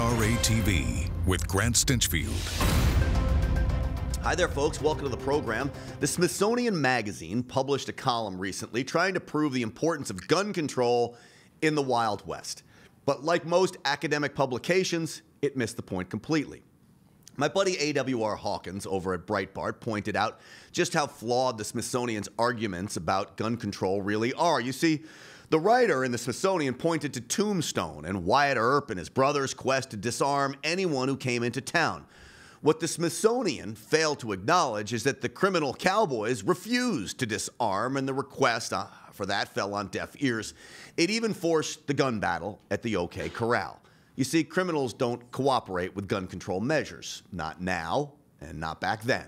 NRATV with Grant Stinchfield. Hi there, folks. Welcome to the program. The Smithsonian Magazine published a column recently trying to prove the importance of gun control in the Wild West. But like most academic publications, it missed the point completely. My buddy A.W.R. Hawkins over at Breitbart pointed out just how flawed the Smithsonian's arguments about gun control really are. You see, the writer in the Smithsonian pointed to Tombstone and Wyatt Earp and his brother's quest to disarm anyone who came into town. What the Smithsonian failed to acknowledge is that the criminal cowboys refused to disarm, and the request for that fell on deaf ears. It even forced the gun battle at the OK Corral. You see, criminals don't cooperate with gun control measures. Not now, and not back then.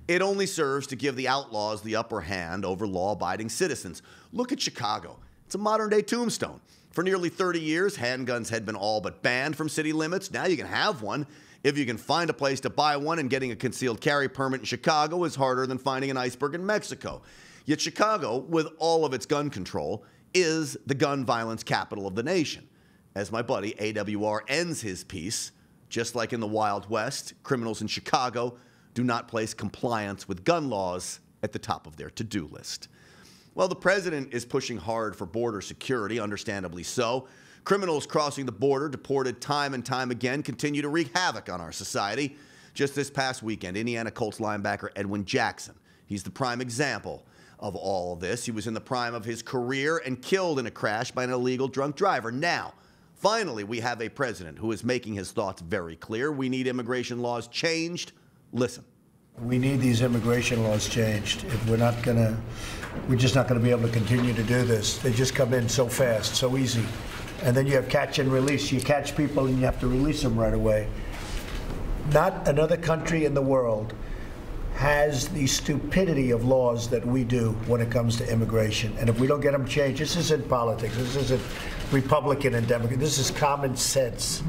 It only serves to give the outlaws the upper hand over law-abiding citizens. Look at Chicago. It's a modern-day Tombstone. For nearly 30 years, handguns had been all but banned from city limits. Now you can have one if you can find a place to buy one, and getting a concealed carry permit in Chicago is harder than finding an iceberg in Mexico. Yet Chicago, with all of its gun control, is the gun violence capital of the nation. As my buddy AWR ends his piece, just like in the Wild West, criminals in Chicago do not place compliance with gun laws at the top of their to-do list. Well, the president is pushing hard for border security, understandably so. Criminals crossing the border, deported time and time again, continue to wreak havoc on our society. Just this past weekend, Indiana Colts linebacker Edwin Jackson, he's the prime example of all of this. He was in the prime of his career and killed in a crash by an illegal drunk driver. Now, finally, we have a president who is making his thoughts very clear. We need immigration laws changed. Listen. We need these immigration laws changed. If we're just not going to be able to continue to do this. They just come in so fast, so easy. And then you have catch and release. You catch people and you have to release them right away. Not another country in the world has the stupidity of laws that we do when it comes to immigration. And if we don't get them changed, this isn't politics. This isn't Republican and Democrat. This is common sense.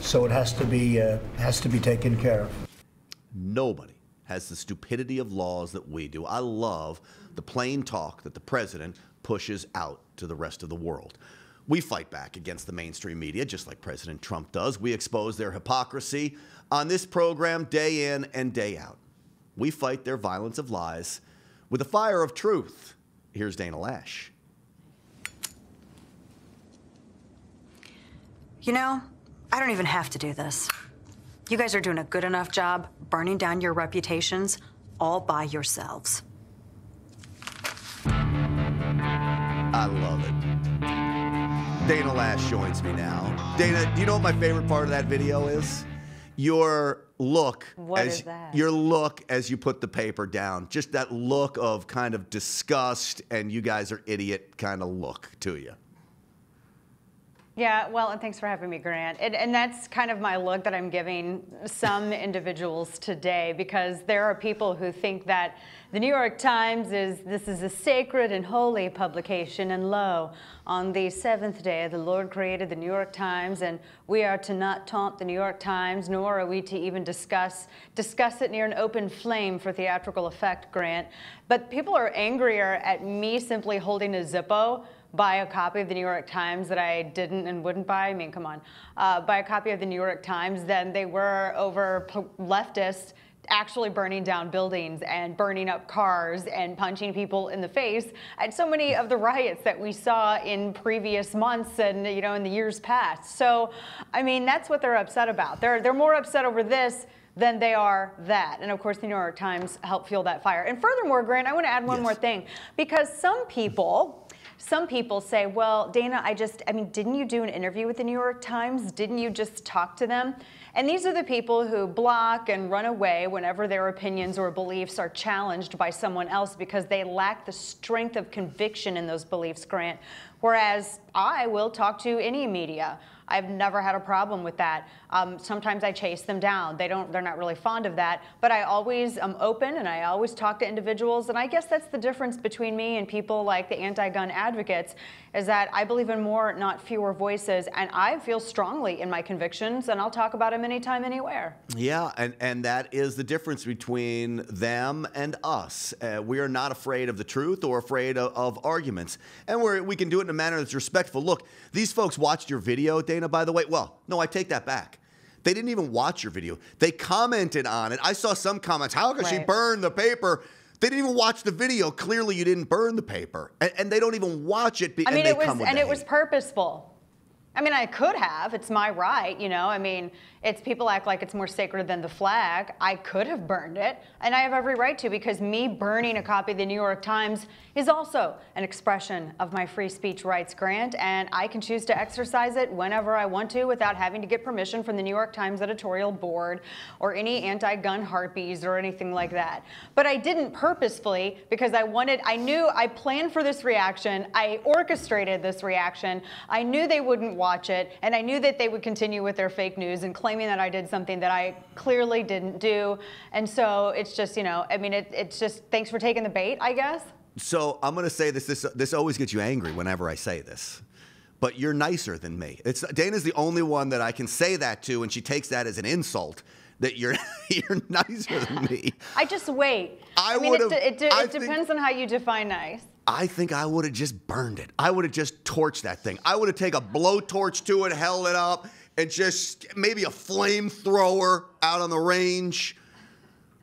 So it has to be taken care of. Nobody has the stupidity of laws that we do. I love the plain talk that the president pushes out to the rest of the world. We fight back against the mainstream media, just like President Trump does. We expose their hypocrisy on this program day in and day out. We fight their violence of lies with the fire of truth. Here's Dana Loesch. You know, I don't even have to do this. You guys are doing a good enough job burning down your reputations all by yourselves. I love it. Dana Loesch joins me now. Dana, do you know what my favorite part of that video is? Your look. What is that? Your look as you put the paper down. Just that look of kind of disgust and you guys are idiot kind of look to you. Yeah, well, and thanks for having me, Grant. And that's kind of my look that I'm giving some individuals today, because there are people who think that the New York Times is a sacred and holy publication, and lo, on the seventh day the Lord created the New York Times, and we are to not taunt the New York Times, nor are we to even discuss it near an open flame for theatrical effect, Grant. But people are angrier at me simply holding a Zippo, buy a copy of the New York Times that I didn't and wouldn't buy. I mean, come on. Buy a copy of the New York Times than they were over leftists actually burning down buildings and burning up cars and punching people in the face at so many of the riots that we saw in previous months and, you know, in the years past. So, I mean, that's what they're upset about. They're more upset over this than they are that. And of course, the New York Times helped fuel that fire. And furthermore, Grant, I want to add one more thing, because some people say, well, Dana, I mean, didn't you do an interview with the New York Times? Didn't you just talk to them? And these are the people who block and run away whenever their opinions or beliefs are challenged by someone else because they lack the strength of conviction in those beliefs, Grant. Whereas I will talk to any media. I've never had a problem with that. Sometimes I chase them down. They're not really fond of that, but I always am open and I always talk to individuals. And I guess that's the difference between me and people like the anti-gun advocates, is that I believe in more, not fewer voices. And I feel strongly in my convictions, and I'll talk about them anytime, anywhere. Yeah, and that is the difference between them and us. We are not afraid of the truth or afraid of arguments. And we can do it in a manner that's respectful. Look, these folks watched your video, Dana, by the way. Well, no, I take that back. They didn't even watch your video. They commented on it. I saw some comments, how could she Right. burn the paper? They didn't even watch the video. Clearly, you didn't burn the paper. And they don't even watch it. I mean, it was was purposeful. I mean, I could have. It's my right, you know. I mean, people act like it's more sacred than the flag. I could have burned it, and I have every right to, because me burning a copy of the New York Times is also an expression of my free speech rights, Grant, and I can choose to exercise it whenever I want to without having to get permission from the New York Times editorial board or any anti-gun harpies or anything like that. But I didn't purposefully, because I planned for this reaction. I orchestrated this reaction. I knew they wouldn't watch it, and I knew that they would continue with their fake news and claiming that I did something that I clearly didn't do. And so it's just, you know, I mean, it's just, thanks for taking the bait, I guess. So I'm going to say this always gets you angry whenever I say this, but you're nicer than me. Dana's the only one that I can say that to, and she takes that as an insult, that you're nicer than me. I just wait. It depends on how you define nice. I think I would have just burned it. I would have just torched that thing. I would have taken a blowtorch to it, held it up, and just maybe a flamethrower out on the range.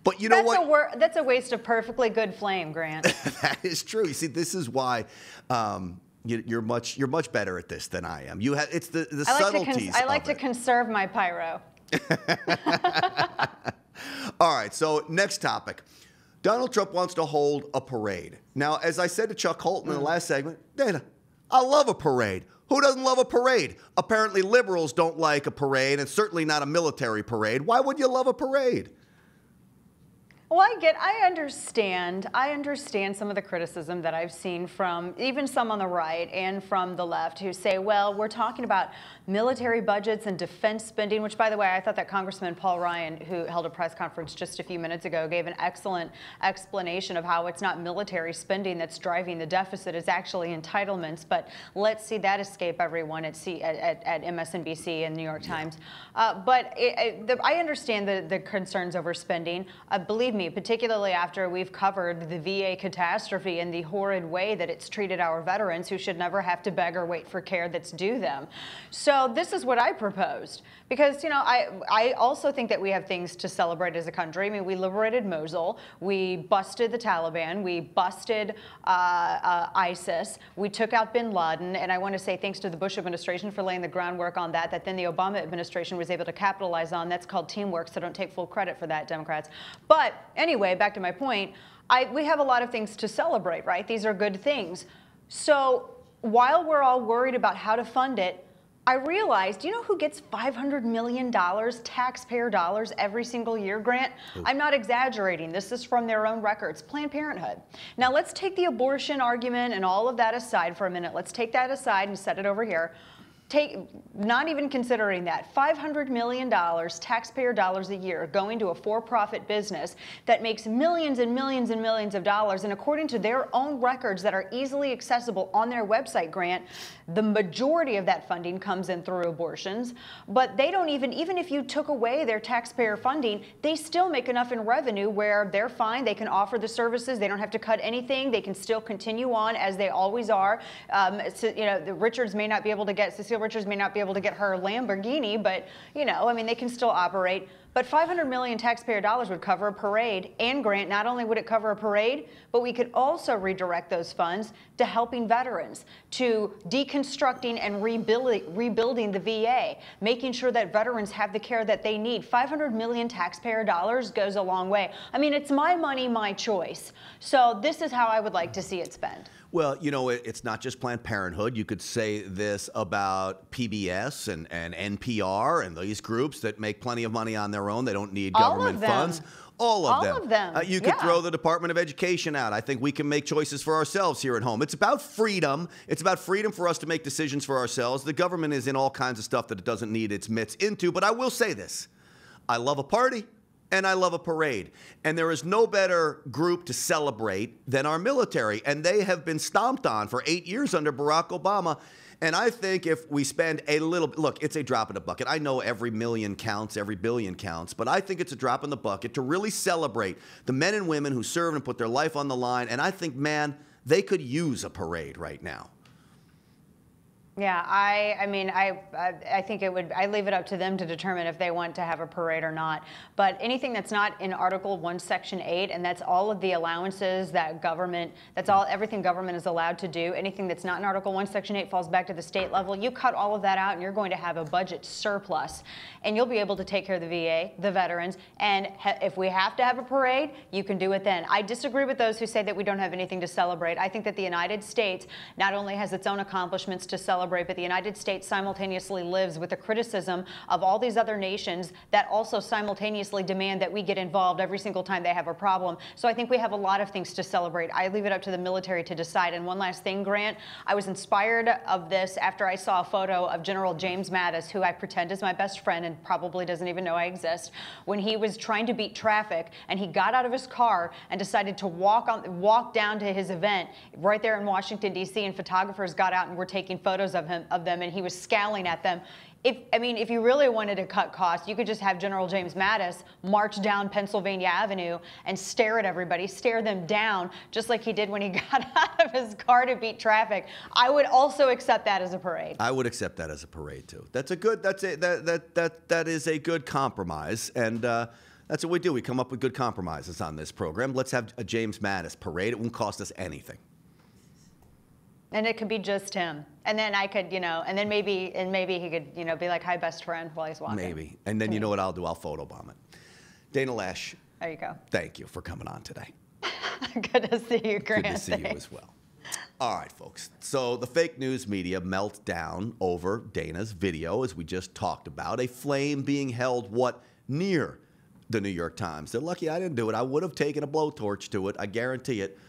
But you know what? That's a waste of perfectly good flame, Grant. That is true. You see, this is why you're much better at this than I am. It's the subtleties. I like to conserve my pyro. All right. So next topic. Donald Trump wants to hold a parade. Now, as I said to Chuck Holton in the last segment, Dana, I love a parade. Who doesn't love a parade? Apparently liberals don't like a parade, and certainly not a military parade. Why would you love a parade? Well, I understand some of the criticism that I've seen from even some on the right and from the left who say, well, we're talking about military budgets and defense spending, which, by the way, I thought that Congressman Paul Ryan, who held a press conference just a few minutes ago, gave an excellent explanation of how it's not military spending that's driving the deficit, it's actually entitlements. But let's see that escape everyone at MSNBC and New York Times. I understand the concerns over spending. Believe me, particularly after we've covered the VA catastrophe and the horrid way that it's treated our veterans who should never have to beg or wait for care that's due them. So this is what I proposed, because, you know, I also think that we have things to celebrate as a country. I mean, we liberated Mosul, we busted the Taliban, we busted ISIS, we took out bin Laden, and I want to say thanks to the Bush administration for laying the groundwork on that then the Obama administration was able to capitalize on. That's called teamwork, so don't take full credit for that, Democrats. But anyway, back to my point, we have a lot of things to celebrate, right? These are good things. So while we're all worried about how to fund it, I realized, you know who gets $500 million taxpayer dollars every single year, Grant? Ooh. I'm not exaggerating. This is from their own records, Planned Parenthood. Now let's take the abortion argument and all of that aside for a minute. Let's take that aside and set it over here. Not even considering that, $500 million taxpayer dollars a year going to a for-profit business that makes millions and millions and millions of dollars, and according to their own records that are easily accessible on their website, Grant, the majority of that funding comes in through abortions. But they don't even if you took away their taxpayer funding, they still make enough in revenue where they're fine. They can offer the services. They don't have to cut anything. They can still continue on as they always are. So, you know, the Richards may not be able to get Cecile Richards may not be able to get her Lamborghini, but, you know, I mean, they can still operate. But $500 million taxpayer dollars would cover a parade. And, Grant, not only would it cover a parade, but we could also redirect those funds to helping veterans, to deconstructing and rebuilding the VA, making sure that veterans have the care that they need. $500 million taxpayer dollars goes a long way. I mean, it's my money, my choice. So this is how I would like to see it spent. Well, you know, it's not just Planned Parenthood. You could say this about PBS and NPR and these groups that make plenty of money on their own. They don't need government funds. All of them. You could throw the Department of Education out. I think we can make choices for ourselves here at home. It's about freedom. It's about freedom for us to make decisions for ourselves. The government is in all kinds of stuff that it doesn't need its mitts into. But I will say this. I love a party. And I love a parade. And there is no better group to celebrate than our military. And they have been stomped on for 8 years under Barack Obama. And I think if we spend a little, look, it's a drop in the bucket. I know every million counts, every billion counts, but I think it's a drop in the bucket to really celebrate the men and women who serve and put their life on the line. And I think, man, they could use a parade right now. Yeah, I mean, I think it would, I leave it up to them to determine if they want to have a parade or not. But anything that's not in Article 1, Section 8, and that's all of the allowances that government, that's all, everything government is allowed to do, anything that's not in Article 1, Section 8 falls back to the state level. You cut all of that out and you're going to have a budget surplus. And you'll be able to take care of the VA, the veterans, and if we have to have a parade, you can do it then. I disagree with those who say that we don't have anything to celebrate. I think that the United States not only has its own accomplishments to celebrate, but the United States simultaneously lives with the criticism of all these other nations that also simultaneously demand that we get involved every single time they have a problem. So I think we have a lot of things to celebrate. I leave it up to the military to decide. And one last thing, Grant, I was inspired of this after I saw a photo of General James Mattis, who I pretend is my best friend and probably doesn't even know I exist, when he was trying to beat traffic and he got out of his car and decided to walk down to his event right there in Washington, D.C., and photographers got out and were taking photos of them, and he was scowling at them. If you really wanted to cut costs, you could just have General James Mattis march down Pennsylvania Avenue and stare at everybody, stare them down, just like he did when he got out of his car to beat traffic. I would also accept that as a parade. I would accept that as a parade too. That is a good compromise, and that's what we do. We come up with good compromises on this program. Let's have a James Mattis parade. It won't cost us anything. And it could be just him. And then I could, and then maybe he could, be like, hi, best friend, while he's walking. Maybe. And then you know what I'll do? I'll photobomb it. Dana Loesch. There you go. Thank you for coming on today. Good to see you, Grant. Good to see you as well. All right, folks. So the fake news media melt down over Dana's video, as we just talked about, a flame being held, near the New York Times. They're lucky I didn't do it. I would have taken a blowtorch to it. I guarantee it.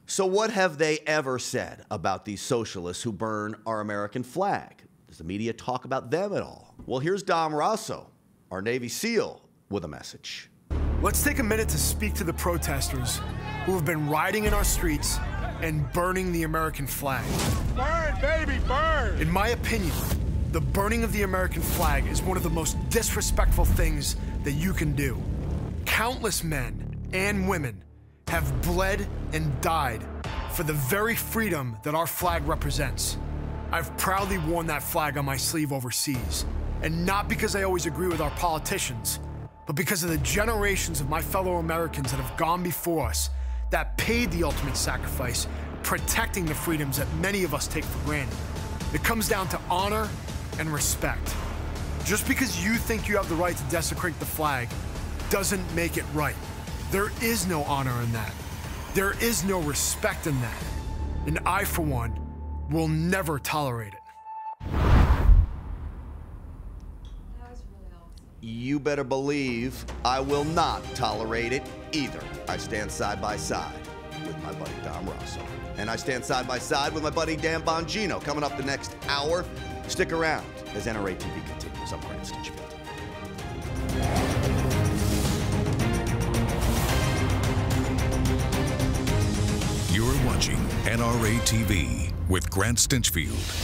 So what have they ever said about these socialists who burn our American flag? Does the media talk about them at all? Well, here's Dom Rosso, our Navy SEAL, with a message. Let's take a minute to speak to the protesters who have been rioting in our streets and burning the American flag. Burn, baby, burn! In my opinion, the burning of the American flag is one of the most disrespectful things that you can do. Countless men and women have bled and died for the very freedom that our flag represents. I've proudly worn that flag on my sleeve overseas, and not because I always agree with our politicians, but because of the generations of my fellow Americans that have gone before us that paid the ultimate sacrifice, protecting the freedoms that many of us take for granted. It comes down to honor and respect. Just because you think you have the right to desecrate the flag doesn't make it right. There is no honor in that. There is no respect in that. And I, for one, will never tolerate it. You better believe I will not tolerate it either. I stand side by side with my buddy Dom Rosso. And I stand side by side with my buddy Dan Bongino. Coming up the next hour, stick around as NRATV continues. I'm Grant Stinchfield. You're watching NRATV with Grant Stinchfield.